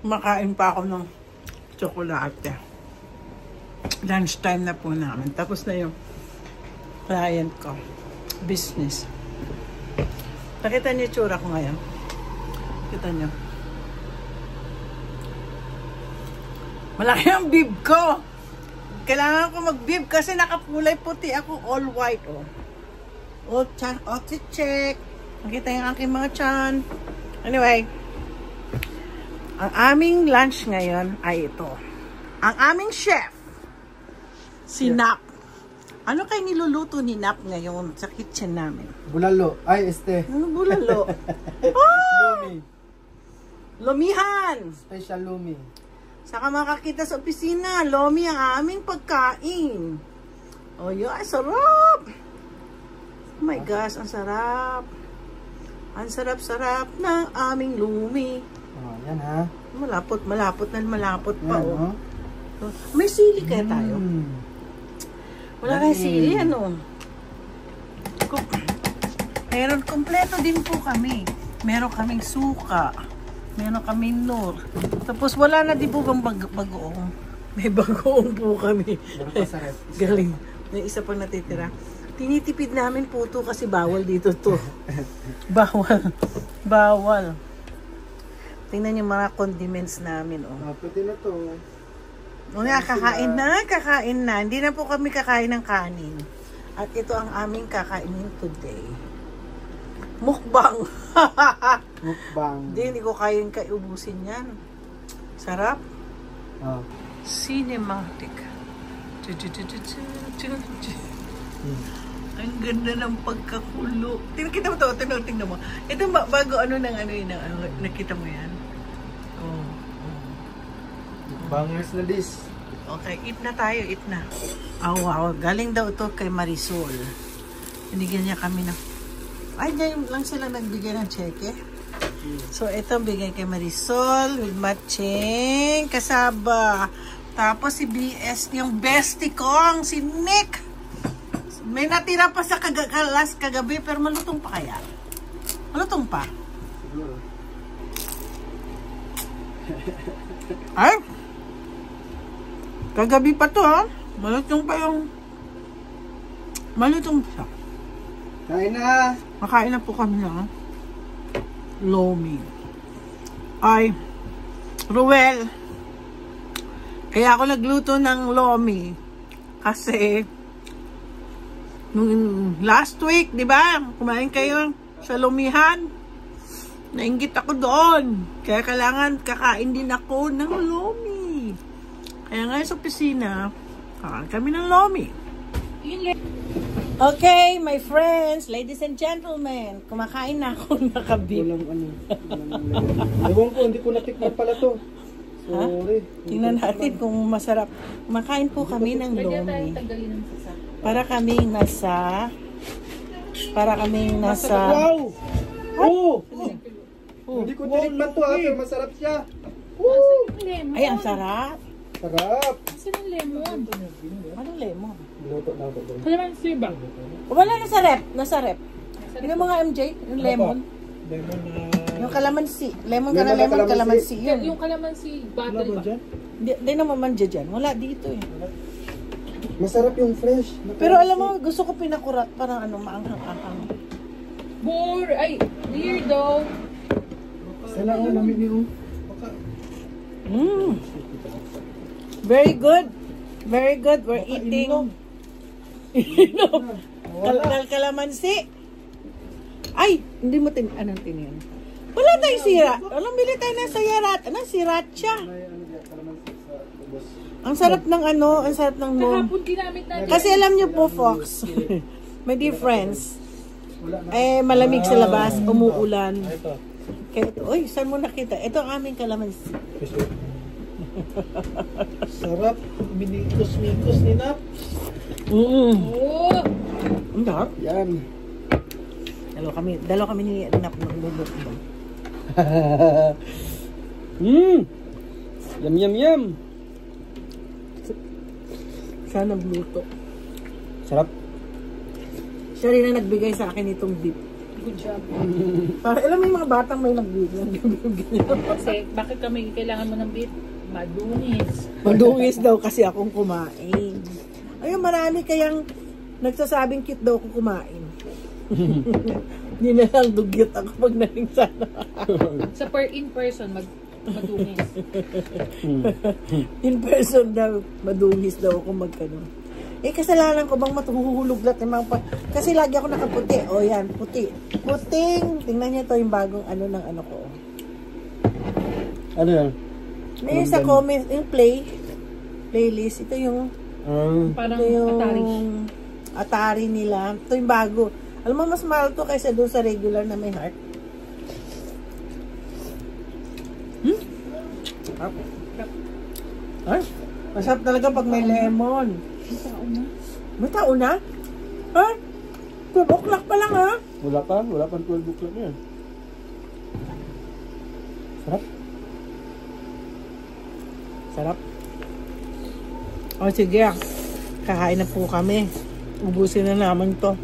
Makain pa ako ng tsokolate. Lunch time na po namin. Tapos na yung client ko. Business. Nakita niyo yung tsura ko ngayon? Kita niyo? Malaki ang bib ko. Kailangan ko mag-bib kasi nakakulay puti ako. All white, oh. All check. Nakita yung aking mga tiyan. Anyway, ang aming lunch ngayon ay ito. Ang aming chef, si Nap. Ano kayo niluluto ni Nap ngayon sa kitchen namin? Bulalo. Ay, Ano bulalo? Lumi. Lomihan! Special lumi. Saka makakita sa opisina, lomi ang aming pagkain. Oh, yun, ay sarap! Oh my gosh, ang sarap. Ang sarap-sarap ng aming lumi. Oh, yan ha. Malapot pa, Yan, oh. May sili kaya tayo? Wala kaya sili, ano? Meron, kompleto din po kami. Meron kaming suka. Meron kaming nor. Tapos wala na di po bang bagoong. May bagoong po kami. Galing. May isa pang natitira. Tinitipid namin po to kasi bawal dito to. Bawal. Tingnan yung mga condiments namin, oh. Pwede na to. O nga, kakain na. Hindi na po kami kakain ng kanin. At ito ang aming kakainin today. Mukbang. Mukbang. Hindi ko kayang kaiubusin yan. Sarap. Oh. Cinematic. Ang ganda ng pagkakulo. Tingnan mo to, tingnan mo. Ito bago ano nang ano yun, nakita mo yan? Oh. Bangers na this. Okay, eat na tayo, eat na. Oh, wow. Galing daw ito kay Marisol. Binigyan niya kami ng... Ay, ngayon lang sila nagbigay ng cheque. So, ito bigay kay Marisol with matching kasaba. Tapos si BS, yung bestie kong, si Nick. May natira pa sa kagabi, pero malutong pa kaya? Malutong pa? Ay! Kagabi pa to, ha? Malutong pa yung... Malutong pa. Kain na! Makain na po kami ng lomi. Ay, Ruel, kaya ako nagluto ng lomi kasi nung last week, di ba? Kumain kayo sa Lomihan. Nainggit ako doon. Kaya kailangan kakain din ako ng lomi. Kaya ngayon sa opisina, kakain kami ng lomi. Okay, my friends, ladies and gentlemen, kumakain na ako nakabib. Walang ano. Ewan ko, hindi ko natikman pala to. Sorry. Tingnan natin kung masarap. Kumakain po kami ng lomi. Para kaming nasa... Wow! Oh! Hindi ko tinikman to, pero masarap siya. Ay, ang sarap. Sarap. Saan ang lemon? Anong lemon? Luto na ako doon. Kalamansi ba? Wala na sa rep. Nasa rep. Yung mga MJ, yung lemon. Lemon na... Yung kalamansi. Lemon ka na lemon, kalamansi. Yun. Yung kalamansi bottle ba? Di naman man dyan. Wala dito eh. Masarap yung fresh. Pero alam mo, gusto ko pinakurat. Parang ano, maanghang-anghang. Ay, weirdo. Sana ang namin niyo. Very good. Very good. We're eating. Kalamansi. Ay, hindi mo anong tiniyan? Wala tayong sira. Anong bili tayo ng sayarat? Anong sriracha? Ang sarap ng ano, ang sarap ng Kahapon ginamit natin. Kasi alam nyo po, Fox, may difference. Eh, malamig sa labas, umuulan. Kaya ito, uy, saan mo nakita? Ito ang aming kalamansi. Sarap. Minikos-mikos ni Nap. Oh! Ang sarap. Yan. Dalawa kami ni Nap nagluluto. Yum, yum, yum. Siya nagluto. Sarap. Siya rin na nagbigay sa akin itong beef. Good job. Para alam mo yung mga batang may nag-video. Kasi, bakit kami kailangan mo ng beef? Madungis. Madungis daw kasi akong kumain. Ayun, marami kayang nagsasabing cute daw ako kumain. Hindi na lang dugyot ako pag naling sana. Sa in person, madungis. In person daw, madungis daw ako magkano. Eh, kasalanan ko bang matuhuhulog lahat ng mga kasi lagi ako nakaputi. O yan, puti. Puting. Tingnan niyo to yung bagong ano ng ano ko. Ano yan? May sa comment, yung playlist. Ito yung Parang ito yung Atari. Atari nila. Ito yung bago. Alam mo, mas mahal to kaysa doon sa regular na may heart. Ay, masarap talaga pag may lemon. May tao na? Ha? 12 o'clock pa lang ha? Wala pang 12 o'clock yan. Sarap. Sarap. O sige, kakain na po kami. Ubusin na naman to.